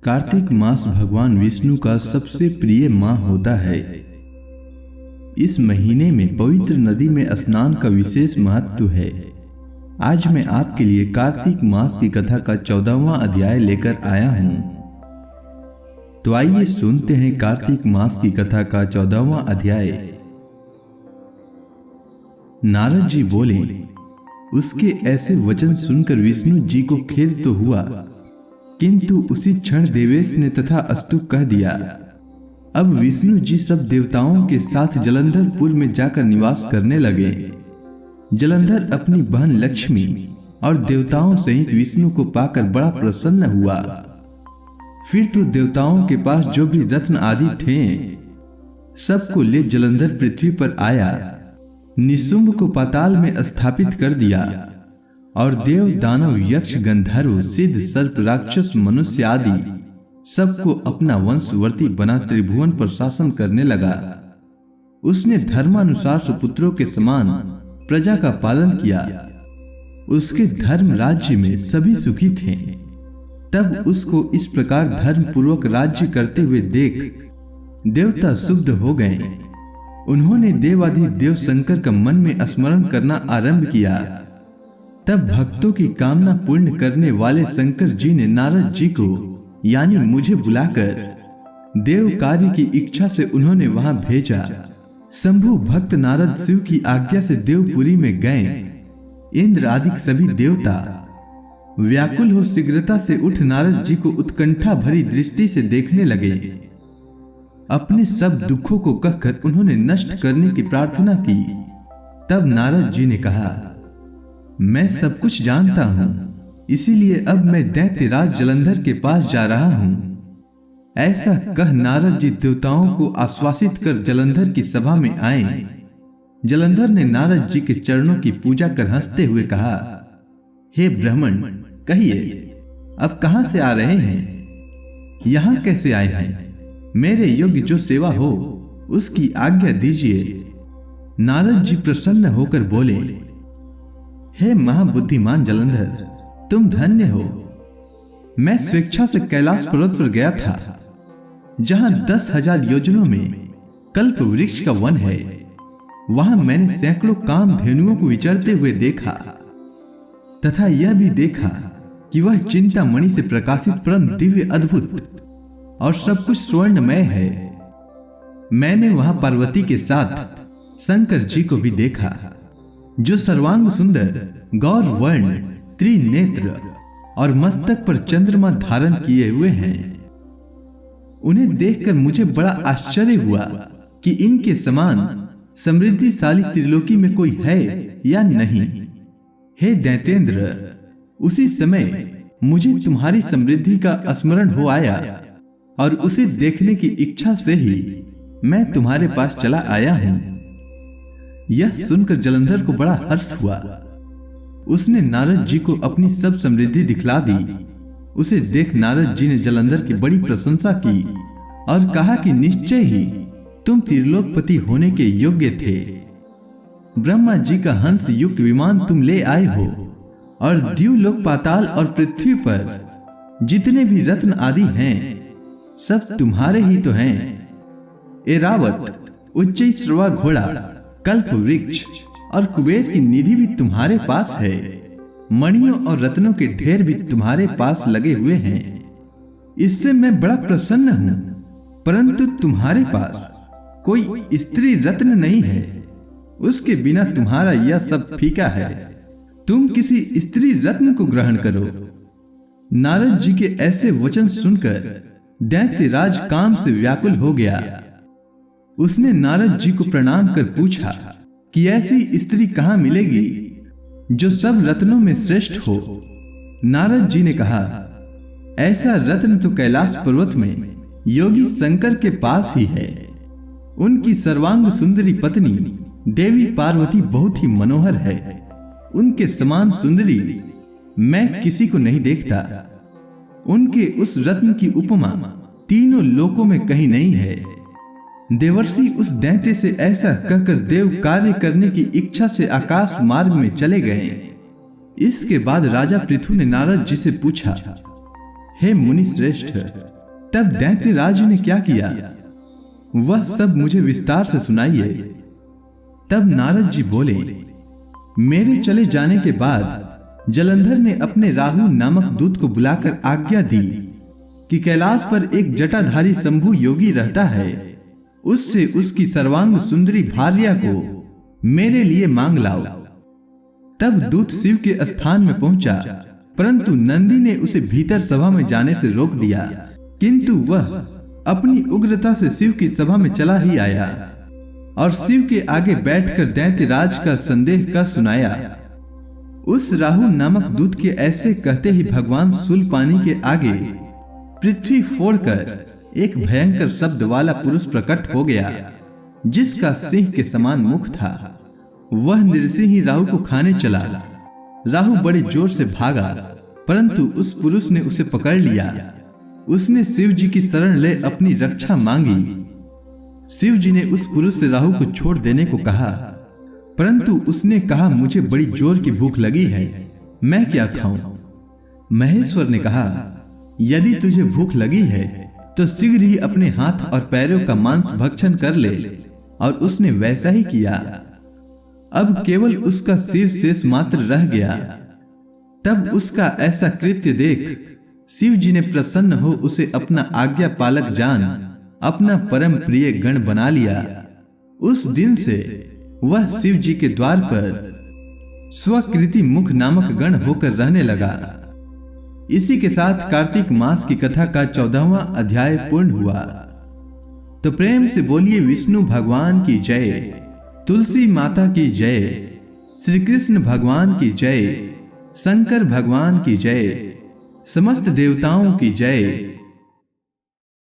कार्तिक मास भगवान विष्णु का सबसे प्रिय माह होता है। इस महीने में पवित्र नदी में स्नान का विशेष महत्व है। आज मैं आपके लिए कार्तिक मास की कथा का 14वां अध्याय लेकर आया हूं। तो आइए सुनते हैं कार्तिक मास की कथा का 14वां अध्याय। नारद जी बोले, उसके ऐसे वचन सुनकर विष्णु जी को खेद तो हुआ, किंतु उसी क्षण देवेश ने तथा अस्तु कह दिया। अब विष्णु जी सब देवताओं के साथ जलंधरपुर में जाकर निवास करने लगे। जलंधर अपनी बहन लक्ष्मी और देवताओं सहित विष्णु को पाकर बड़ा प्रसन्न हुआ। फिर तो देवताओं के पास जो भी रत्न आदि थे, सबको ले जलंधर पृथ्वी पर आया, निशुंभ को पाताल में स्थापित कर दिया और देव दानव यक्ष गंधर्व सिद्ध सर्प राक्षस मनुष्य आदि सबको अपना वंशवर्ती बना त्रिभुवन पर शासन करने लगा। उसने धर्मानुसार सुपुत्रों के समान प्रजा का पालन किया। उसके धर्म राज्य में सभी सुखी थे। तब उसको इस प्रकार धर्म पूर्वक राज्य करते हुए देख देवता शुद्ध हो गए। उन्होंने देवाधि देव शंकर का मन में स्मरण करना आरंभ किया। तब भक्तों की कामना पूर्ण करने वाले शंकर जी ने नारद जी को यानी मुझे बुलाकर देव कार्य की इच्छा से उन्होंने वहां भेजा। शंभु भक्त नारद शिव की आज्ञा से देवपुरी में गए। इंद्र आदि सभी देवता व्याकुल हो शीघ्रता से उठ नारद जी को उत्कंठा भरी दृष्टि से देखने लगे। अपने सब दुखों को कहकर उन्होंने नष्ट करने की प्रार्थना की। तब नारद जी ने कहा, मैं सब कुछ जानता हूं, इसीलिए अब मैं दैत्यराज जलंधर के पास जा रहा हूं। ऐसा कह नारद जी देवताओं को आश्वासित कर जलंधर की सभा में आए। जलंधर ने नारद जी के चरणों की पूजा कर हंसते हुए कहा, हे ब्राह्मण, कहिए अब कहां से आ रहे हैं? यहां कैसे आए हैं? मेरे योग्य जो सेवा हो उसकी आज्ञा दीजिए। नारद जी प्रसन्न होकर बोले, हे महाबुद्धिमान जलंधर, तुम धन्य हो। मैं स्वेच्छा से कैलाश पर्वत पर गया था, जहां 10,000 योजनों में कल्प वृक्ष का वन है। वहां मैंने सैकड़ों काम धेनुओं को विचरते हुए देखा तथा यह भी देखा कि वह चिंतामणि से प्रकाशित परम दिव्य अद्भुत और सब कुछ स्वर्णमय है। मैंने वहां पार्वती के साथ शंकर जी को भी देखा, जो सर्वांग सुंदर गौर वर्ण त्रिनेत्र और मस्तक पर चंद्रमा धारण किए हुए हैं। उन्हें देखकर मुझे बड़ा आश्चर्य हुआ कि इनके समान समृद्धिशाली त्रिलोकी में कोई है या नहीं। हे दैतेंद्र, उसी समय मुझे तुम्हारी समृद्धि का स्मरण हो आया और उसे देखने की इच्छा से ही मैं तुम्हारे पास चला आया हूं। यह सुनकर जलंधर को बड़ा हर्ष हुआ। उसने नारद जी को अपनी सब समृद्धि दिखला दी। उसे देख नारद जी ने जलंधर की बड़ी प्रशंसा की और कहा कि निश्चय ही तुम त्रिलोकपति होने के योग्य थे। ब्रह्मा जी का हंस युक्त विमान तुम ले आए हो और द्युलोक पाताल और पृथ्वी पर जितने भी रत्न आदि हैं सब तुम्हारे ही तो हैं। एरावत, उच्चैश्रवा घोड़ा, कल्प वृक्ष और कुबेर की निधि भी तुम्हारे पास है। मणियों और रत्नों के ढेर भी तुम्हारे पास लगे हुए हैं। इससे मैं बड़ा प्रसन्न हूं, परंतु तुम्हारे पास कोई स्त्री रत्न नहीं है। उसके बिना तुम्हारा यह सब फीका है। तुम किसी स्त्री रत्न को ग्रहण करो। नारद जी के ऐसे वचन सुनकर दैत्यराज काम से व्याकुल हो गया। उसने नारद जी को प्रणाम कर पूछा कि ऐसी स्त्री कहां मिलेगी जो सब रत्नों में श्रेष्ठ हो। नारद जी ने कहा, ऐसा रत्न तो कैलाश पर्वत में योगी शंकर के पास ही है। उनकी सर्वांग सुंदरी पत्नी देवी पार्वती बहुत ही मनोहर है। उनके समान सुंदरी मैं किसी को नहीं देखता। उनके उस रत्न की उपमा तीनों लोकों में कहीं नहीं है। देवर्षि उस दैत्य से ऐसा कहकर देव कार्य करने की इच्छा से आकाश मार्ग में चले गए। इसके बाद राजा पृथु ने नारद जी से पूछा, हे मुनि श्रेष्ठ, तब दैत्यराज ने क्या किया, वह सब मुझे विस्तार से सुनाइए। तब नारद जी बोले, मेरे चले जाने के बाद जलंधर ने अपने राहु नामक दूत को बुलाकर आज्ञा दी कि कैलाश पर एक जटाधारी शंभु योगी रहता है, उससे उसकी सर्वांग सुंदरी भार्या को मेरे लिए मांग लाओ। तब दूत शिव के स्थान में पहुंचा, परंतु नंदी ने उसे भीतर सभा में जाने से रोक दिया, किंतु वह अपनी उग्रता से शिव की सभा में चला ही आया और शिव के आगे बैठकर दैत्यराज का संदेह का सुनाया। उस राहु नामक दूत के ऐसे कहते ही भगवान शूलपाणी के आगे पृथ्वी फोड़कर एक भयंकर शब्द वाला पुरुष प्रकट हो गया, जिसका सिंह के समान मुख था। वह नृसिंह राहु को खाने चला। राहु बड़े जोर से भागा, परंतु उस पुरुष ने उसे पकड़ लिया। उसने शिव जी की शरण ले अपनी रक्षा मांगी। शिव जी ने उस पुरुष से राहु को छोड़ देने को कहा, परंतु उसने कहा, मुझे बड़ी जोर की भूख लगी है, मैं क्या खाऊं? महेश्वर ने कहा, यदि तुझे भूख लगी है तो शीघ्र ही अपने हाथ और पैरों का मांस भक्षण कर ले। और उसने वैसा ही किया। अब केवल उसका सिर शेष मात्र रह गया। तब उसका ऐसा कृत्य देख शिव जी ने प्रसन्न हो उसे अपना आज्ञा पालक जान अपना परम प्रिय गण बना लिया। उस दिन से वह शिव जी के द्वार पर स्वकृति मुख नामक गण होकर रहने लगा। इसी के साथ कार्तिक मास की कथा का 14वां अध्याय पूर्ण हुआ। तो प्रेम से बोलिए विष्णु भगवान की जय, तुलसी माता की जय, श्री कृष्ण भगवान की जय, शंकर भगवान की जय, समस्त देवताओं की जय।